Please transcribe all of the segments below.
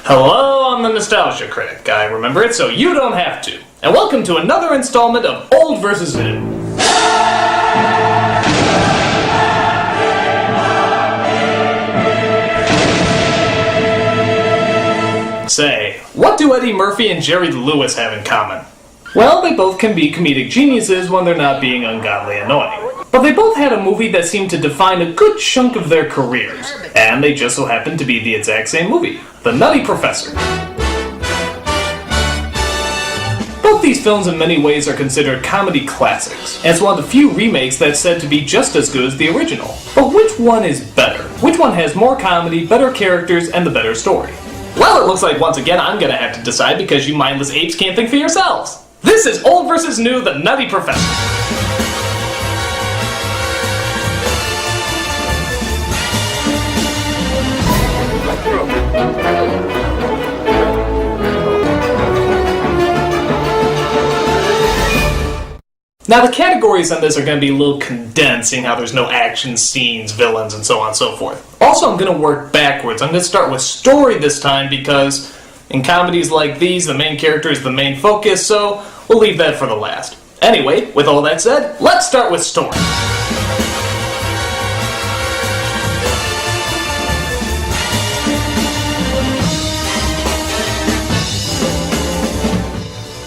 Hello, I'm the Nostalgia Critic. I remember it so you don't have to. And welcome to another installment of Old vs. New. Say, what do Eddie Murphy and Jerry Lewis have in common? Well, they both can be comedic geniuses when they're not being ungodly annoying. But they both had a movie that seemed to define a good chunk of their careers. And they just so happened to be the exact same movie, The Nutty Professor. Both these films in many ways are considered comedy classics, and it's one of the few remakes that's said to be just as good as the original. But which one is better? Which one has more comedy, better characters, and the better story? Well, it looks like once again I'm gonna have to decide because you mindless apes can't think for yourselves. This is Old vs. New, The Nutty Professor. Now the categories on this are going to be a little condensed, seeing how there's no action scenes, villains, and so on and so forth. Also, I'm going to work backwards. I'm going to start with story this time because in comedies like these, the main character is the main focus, so we'll leave that for the last. Anyway, with all that said, let's start with story.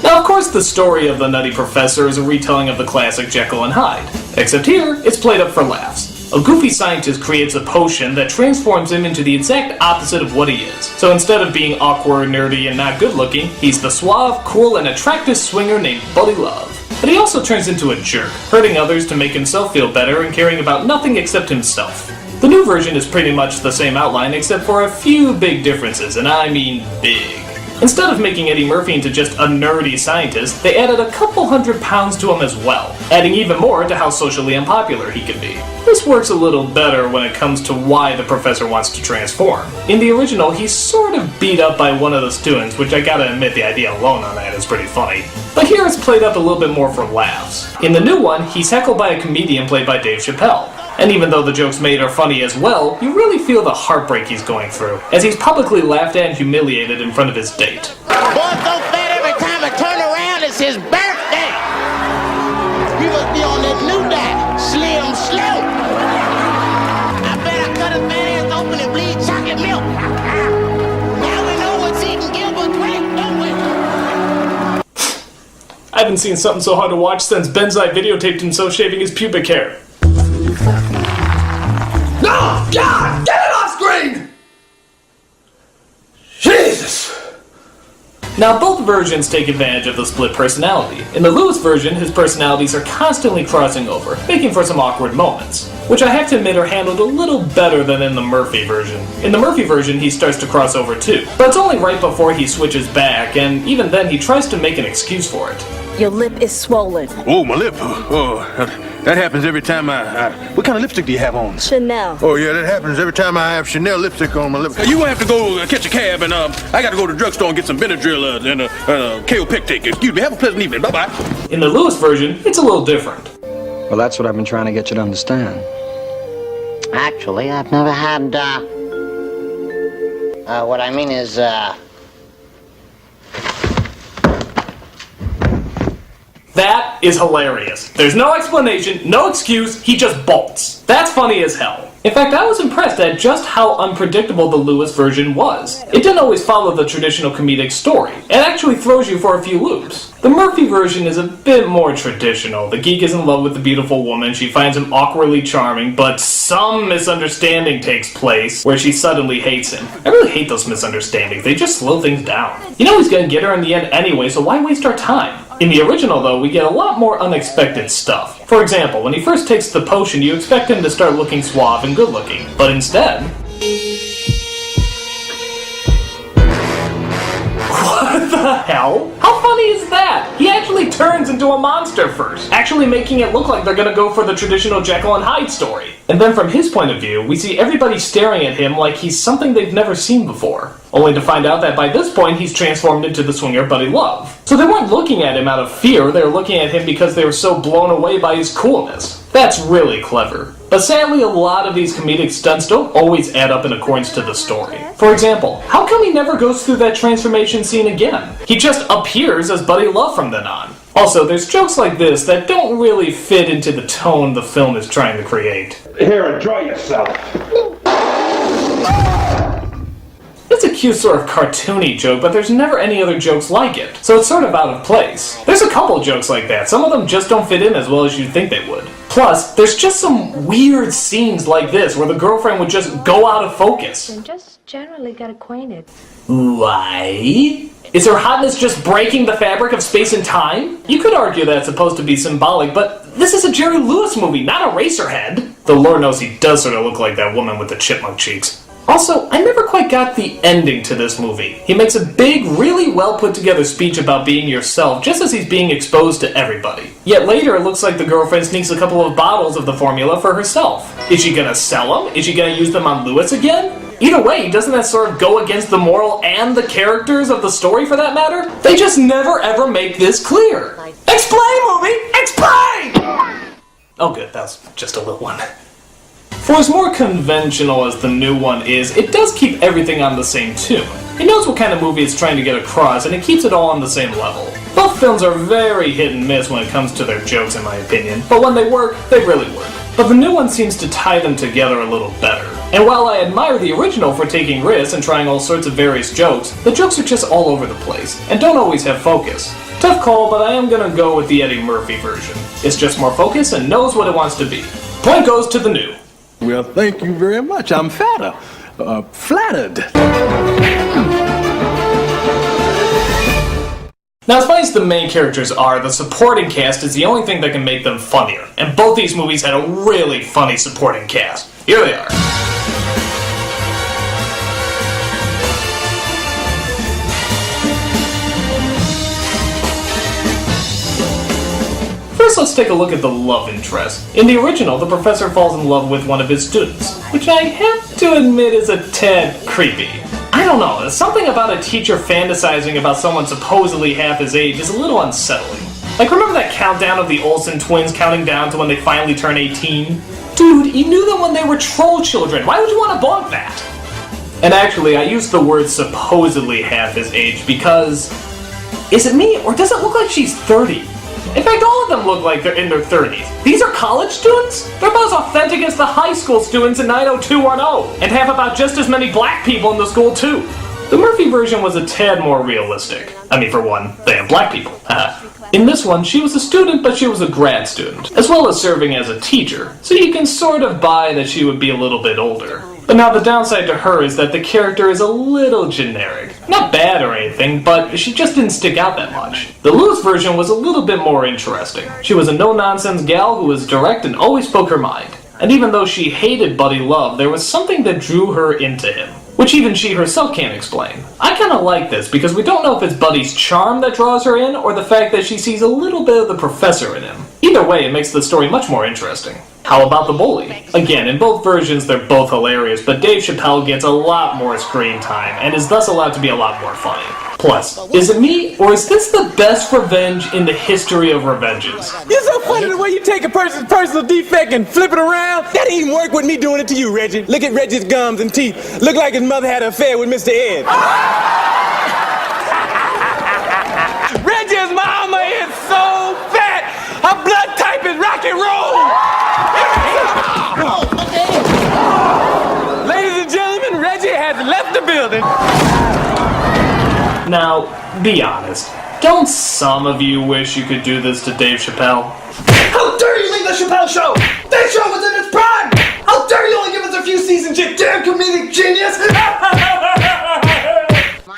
Of course, the story of the Nutty Professor is a retelling of the classic Jekyll and Hyde, except here, it's played up for laughs. A goofy scientist creates a potion that transforms him into the exact opposite of what he is. So instead of being awkward, nerdy, and not good looking, he's the suave, cool, and attractive swinger named Buddy Love. But he also turns into a jerk, hurting others to make himself feel better and caring about nothing except himself. The new version is pretty much the same outline except for a few big differences, and I mean big. Instead of making Eddie Murphy into just a nerdy scientist, they added a couple 100 pounds to him as well, adding even more to how socially unpopular he can be. This works a little better when it comes to why the professor wants to transform. In the original, he's sort of beat up by one of the students, which I gotta admit the idea alone on that is pretty funny. But here it's played up a little bit more for laughs. In the new one, he's heckled by a comedian played by Dave Chappelle. And even though the jokes made are funny as well, you really feel the heartbreak he's going through, as he's publicly laughed at and humiliated in front of his date. Boy, so fat every time I turn around, it's his birthday. He must be on that new diet, Slim Slow. I bet I cut his fat ass open and bleed chocolate milk. Now we know what's eating Gilbert's weight, don't we? I haven't seen something so hard to watch since Benzai videotaped himself shaving his pubic hair. No! God! Get it off screen! Jesus! Now, both versions take advantage of the split personality. In the Lewis version, his personalities are constantly crossing over, making for some awkward moments, which I have to admit are handled a little better than in the Murphy version. In the Murphy version, he starts to cross over too, but it's only right before he switches back, and even then he tries to make an excuse for it. Your lip is swollen. Oh, my lip. Oh, that happens every time what kind of lipstick do you have on? Chanel. Oh, yeah, that happens every time I have Chanel lipstick on my lip. You gonna have to go catch a cab, and I gotta go to the drugstore and get some Benadryl and Kaopectic. Excuse me, have a pleasant evening. Bye-bye. In the Lewis version, it's a little different. Well, that's what I've been trying to get you to understand. Actually, I've never had, what I mean is, That is hilarious. There's no explanation, no excuse, he just bolts. That's funny as hell. In fact, I was impressed at just how unpredictable the Lewis version was. It didn't always follow the traditional comedic story. It actually throws you for a few loops. The Murphy version is a bit more traditional. The geek is in love with the beautiful woman, she finds him awkwardly charming, but some misunderstanding takes place where she suddenly hates him. I really hate those misunderstandings, they just slow things down. You know he's gonna get her in the end anyway, so why waste our time? In the original, though, we get a lot more unexpected stuff. For example, when he first takes the potion, you expect him to start looking suave and good-looking, but instead... What the hell? How funny is that? He actually turns into a monster first, actually making it look like they're gonna go for the traditional Jekyll and Hyde story. And then from his point of view, we see everybody staring at him like he's something they've never seen before. Only to find out that by this point he's transformed into the swinger Buddy Love. So they weren't looking at him out of fear, they were looking at him because they were so blown away by his coolness. That's really clever. But sadly, a lot of these comedic stunts don't always add up in accordance to the story. For example, how come he never goes through that transformation scene again? He just appears as Buddy Love from then on. Also, there's jokes like this that don't really fit into the tone the film is trying to create. Here, enjoy yourself. It's a cute sort of cartoony joke, but there's never any other jokes like it, so it's sort of out of place. There's a couple jokes like that, some of them just don't fit in as well as you'd think they would. Plus, there's just some weird scenes like this where the girlfriend would just go out of focus. And just generally get acquainted. Why? Is her hotness just breaking the fabric of space and time? You could argue that it's supposed to be symbolic, but this is a Jerry Lewis movie, not a Eraserhead. Though Lord knows he does sort of look like that woman with the chipmunk cheeks. Also, I never quite got the ending to this movie. He makes a big, really well put together speech about being yourself just as he's being exposed to everybody. Yet later it looks like the girlfriend sneaks a couple of bottles of the formula for herself. Is she gonna sell them? Is she gonna use them on Lewis again? Either way, doesn't that sort of go against the moral and the characters of the story for that matter? They just never ever make this clear. Explain, movie! Explain! Oh good, that was just a little one. For as more conventional as the new one is, it does keep everything on the same tune. It knows what kind of movie it's trying to get across, and it keeps it all on the same level. Both films are very hit and miss when it comes to their jokes in my opinion, but when they work, they really work. But the new one seems to tie them together a little better. And while I admire the original for taking risks and trying all sorts of various jokes, the jokes are just all over the place, and don't always have focus. Tough call, but I am gonna go with the Eddie Murphy version. It's just more focused and knows what it wants to be. Point goes to the new. Well, thank you very much. I'm flattered. Now, as funny as the main characters are, the supporting cast is the only thing that can make them funnier, and both these movies had a really funny supporting cast. Here they are. First, let's take a look at the love interest. In the original, the professor falls in love with one of his students, which I have to admit is a tad creepy. I don't know, something about a teacher fantasizing about someone supposedly half his age is a little unsettling. Like, remember that countdown of the Olsen twins counting down to when they finally turn 18? Dude, you knew them when they were troll children. Why would you want to bonk that? And actually, I used the word supposedly half his age because... is it me, or does it look like she's 30? In fact, all of them look like they're in their 30s. These are college students? They're about as authentic as the high school students in 90210, and have about just as many black people in the school too. The Murphy version was a tad more realistic. I mean, for one, they have black people. In this one, she was a student, but she was a grad student, as well as serving as a teacher, so you can sort of buy that she would be a little bit older. But now the downside to her is that the character is a little generic. Not bad or anything, but she just didn't stick out that much. The Lewis version was a little bit more interesting. She was a no-nonsense gal who was direct and always spoke her mind. And even though she hated Buddy Love, there was something that drew her into him, which even she herself can't explain. I kinda like this because we don't know if it's Buddy's charm that draws her in, or the fact that she sees a little bit of the professor in him. Either way, it makes the story much more interesting. How about the bully? Again, in both versions they're both hilarious, but Dave Chappelle gets a lot more screen time, and is thus allowed to be a lot more funny. Plus, is it me, or is this the best revenge in the history of revenges? You're so funny the way you take a person's personal defect and flip it around. That didn't even work with me doing it to you, Reggie. Look at Reggie's gums and teeth. Look like his mother had an affair with Mr. Ed. Reggie's mama is so fat. Her blood type is rock and roll. Ladies and gentlemen, Reggie has left the building. Now, be honest. Don't some of you wish you could do this to Dave Chappelle? How dare you leave the Chappelle Show? That show was in its prime! How dare you only give us a few seasons, you damn comedic genius!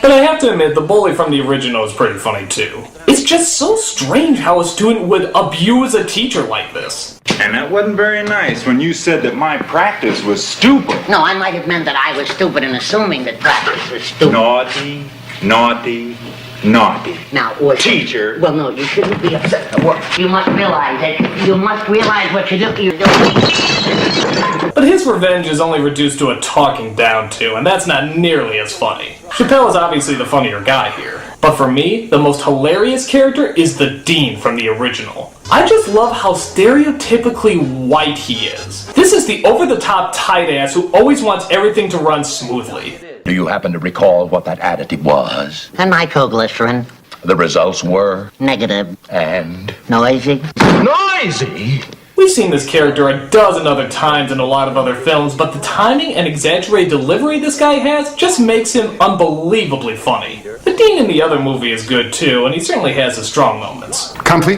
But I have to admit, the bully from the original is pretty funny too. It's just so strange how a student would abuse a teacher like this. And that wasn't very nice when you said that my practice was stupid. No, I might have meant that I was stupid in assuming that practice was stupid. Naughty, naughty, naughty. Now, teacher. Well, no, you shouldn't be upset. You must realize that. You must realize what you're doing. But his revenge is only reduced to a talking down to, and that's not nearly as funny. Chappelle is obviously the funnier guy here. But But for me, the most hilarious character is the Dean from the original. I just love how stereotypically white he is. This is the over-the-top tight ass who always wants everything to run smoothly. Do you happen to recall what that additive was? And nitroglycerin. The results were? Negative. And? Noisy. Noisy? We've seen this character a dozen other times in a lot of other films, but the timing and exaggerated delivery this guy has just makes him unbelievably funny. The Dean in the other movie is good too, and he certainly has his strong moments. Comfy?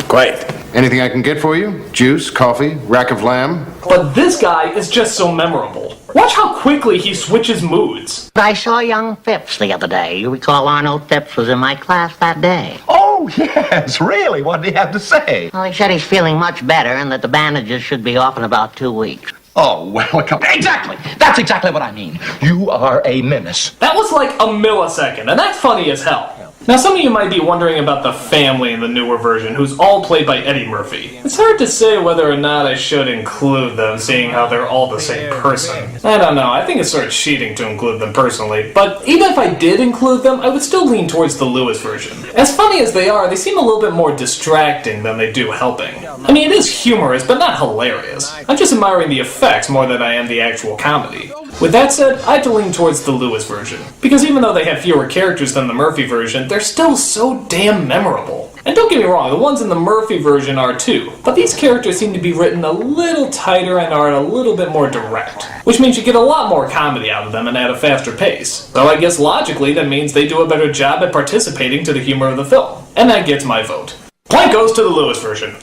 Great. Anything I can get for you? Juice, coffee, rack of lamb? But this guy is just so memorable. Watch how quickly he switches moods. I saw young Phipps the other day. You recall Arnold Phipps was in my class that day. Oh, yes, really? What did he have to say? Well, he said he's feeling much better and that the bandages should be off in about 2 weeks. Oh, well, exactly. That's exactly what I mean. You are a menace. That was like a millisecond, and that's funny as hell. Now, some of you might be wondering about the family in the newer version, who's all played by Eddie Murphy. It's hard to say whether or not I should include them, seeing how they're all the same person. I don't know, I think it's sort of cheating to include them personally, but even if I did include them, I would still lean towards the Lewis version. As funny as they are, they seem a little bit more distracting than they do helping. I mean, it is humorous, but not hilarious. I'm just admiring the effects more than I am the actual comedy. With that said, I have to lean towards the Lewis version, because even though they have fewer characters than the Murphy version, they're still so damn memorable. And don't get me wrong, the ones in the Murphy version are too, but these characters seem to be written a little tighter and are a little bit more direct, which means you get a lot more comedy out of them and at a faster pace. Though I guess logically that means they do a better job at participating to the humor of the film, and that gets my vote. Point goes to the Lewis version.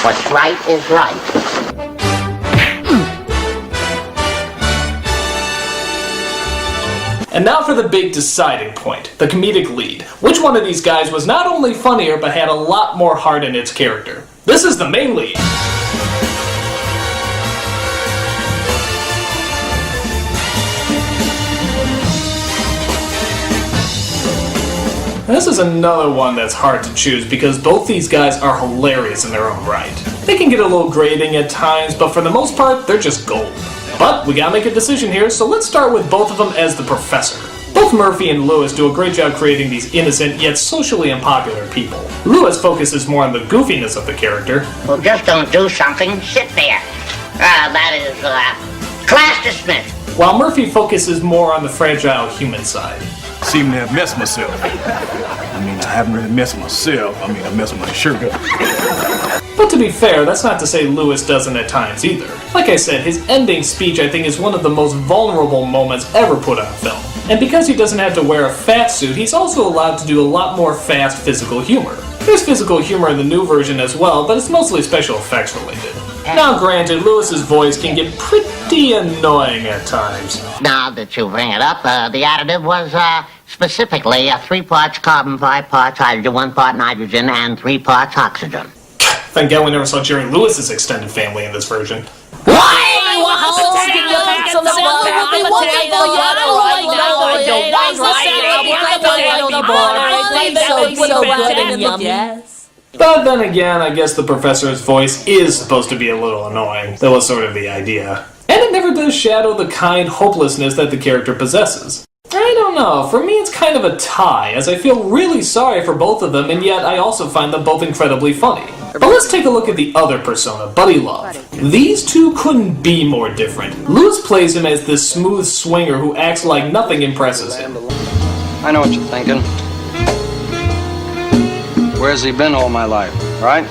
What's right is right. And now for the big deciding point, the comedic lead. Which one of these guys was not only funnier, but had a lot more heart in its character? This is the main lead. This is another one that's hard to choose because both these guys are hilarious in their own right. They can get a little grating at times, but for the most part, they're just gold. But we gotta make a decision here, so let's start with both of them as the professor. Both Murphy and Lewis do a great job creating these innocent yet socially unpopular people. Lewis focuses more on the goofiness of the character. Well, just don't do something, sit there. That is, class dismissed. While Murphy focuses more on the fragile human side. Seem to have messed myself. I mean, I haven't really messed myself. I mean, I messed with my shirt up. But to be fair, that's not to say Lewis doesn't at times either. Like I said, his ending speech I think is one of the most vulnerable moments ever put on film. And because he doesn't have to wear a fat suit, he's also allowed to do a lot more fast physical humor. There's physical humor in the new version as well, but it's mostly special effects related. Now granted, Lewis's voice can get pretty annoying at times. Now that you bring it up, the additive was, specifically 3 parts carbon, 5 parts hydrogen, 1 part nitrogen, and 3 parts oxygen. Thank God we never saw Jerry Lewis's extended family in this version. But then again, I guess the professor's voice is supposed to be a little annoying. That was sort of the idea. And it never does shadow the kind hopelessness that the character possesses. I don't know, for me it's kind of a tie, as I feel really sorry for both of them, and yet I also find them both incredibly funny. But let's take a look at the other persona, Buddy Love. These two couldn't be more different. Lewis plays him as this smooth swinger who acts like nothing impresses him. I know what you're thinking. Where's he been all my life, right?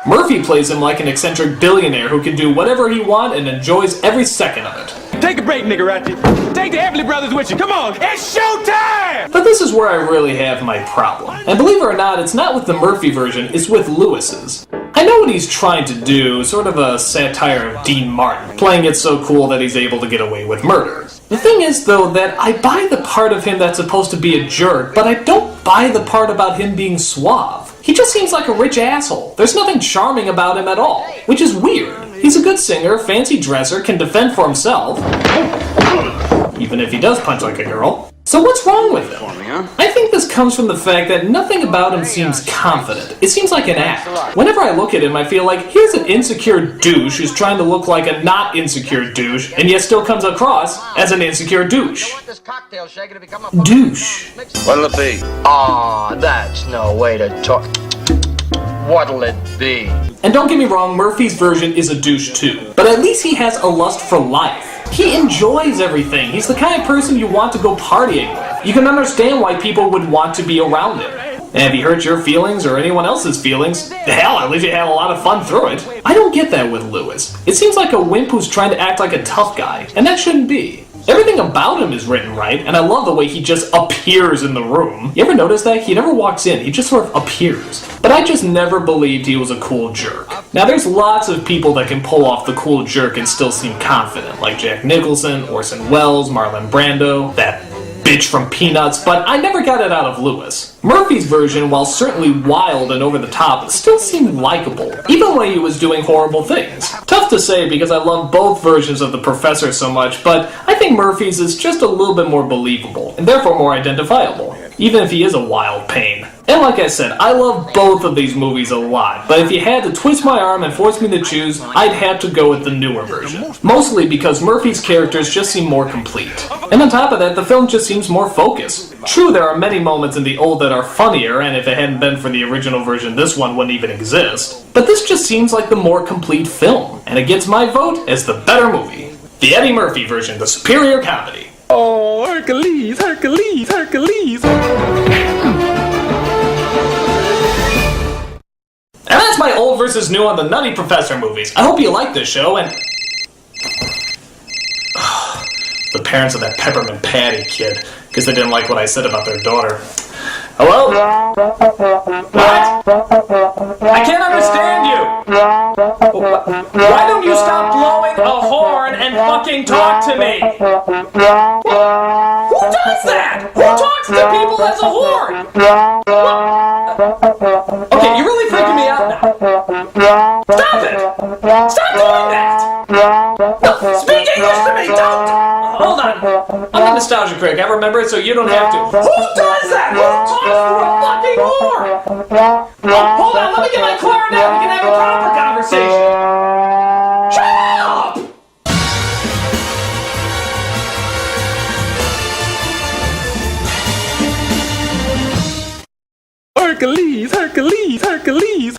Murphy plays him like an eccentric billionaire who can do whatever he wants and enjoys every second of it. Take a break, nigga, Ratchet. Take the Everly Brothers with you. Come on, it's showtime! But this is where I really have my problem. And believe it or not, it's not with the Murphy version, it's with Lewis's. I know what he's trying to do, sort of a satire of Dean Martin, playing it so cool that he's able to get away with murder. The thing is, though, that I buy the part of him that's supposed to be a jerk, but I don't buy the part about him being suave. He just seems like a rich asshole. There's nothing charming about him at all, which is weird. He's a good singer, fancy dresser, can defend for himself, even if he does punch like a girl. So what's wrong with him? I think this comes from the fact that nothing about him seems confident. It seems like an act. Whenever I look at him, I feel like here's an insecure douche who's trying to look like a not insecure douche, and yet still comes across as an insecure douche. Douche. What'll it be? Aw, that's no way to talk. What'll it be? And don't get me wrong, Murphy's version is a douche too. But at least he has a lust for life. He enjoys everything. He's the kind of person you want to go partying with. You can understand why people would want to be around him. And if he hurts your feelings or anyone else's feelings, hell, at least you had a lot of fun through it. I don't get that with Lewis. It seems like a wimp who's trying to act like a tough guy, and that shouldn't be. Everything about him is written right, and I love the way he just appears in the room. You ever notice that? He never walks in, he just sort of appears. But I just never believed he was a cool jerk. Now there's lots of people that can pull off the cool jerk and still seem confident, like Jack Nicholson, Orson Welles, Marlon Brando, that bitch from Peanuts, but I never got it out of Lewis. Murphy's version, while certainly wild and over the top, still seemed likable, even when he was doing horrible things. Tough to say because I love both versions of the Professor so much, but I think Murphy's is just a little bit more believable, and therefore more identifiable, even if he is a wild pain. And like I said, I love both of these movies a lot, but if you had to twist my arm and force me to choose, I'd have to go with the newer version. Mostly because Murphy's characters just seem more complete. And on top of that, the film just seems more focused. True, there are many moments in the old that are funnier, and if it hadn't been for the original version, this one wouldn't even exist. But this just seems like the more complete film, and it gets my vote as the better movie. The Eddie Murphy version, the superior comedy. Oh, Hercules, Hercules, Hercules. And that's my old versus new on the Nutty Professor movies. I hope you like this show, and... the parents of that Peppermint Patty kid, because they didn't like what I said about their daughter. Hello? What? I can't understand you! Why don't you stop blowing a horn and fucking talk to me? Who does that? Who talks to people as a horn? Okay, you're really freaking me out now. Stop it! Stop doing that! No, speak English to me! Don't! Hold on. I'm a nostalgia critic. I remember it so you don't have to. Who does that? Who talks to a fucking horn? Oh, hold on. Let me get my clarinet. We can have a proper conversation. Shut up! Hercules, Hercules, Hercules.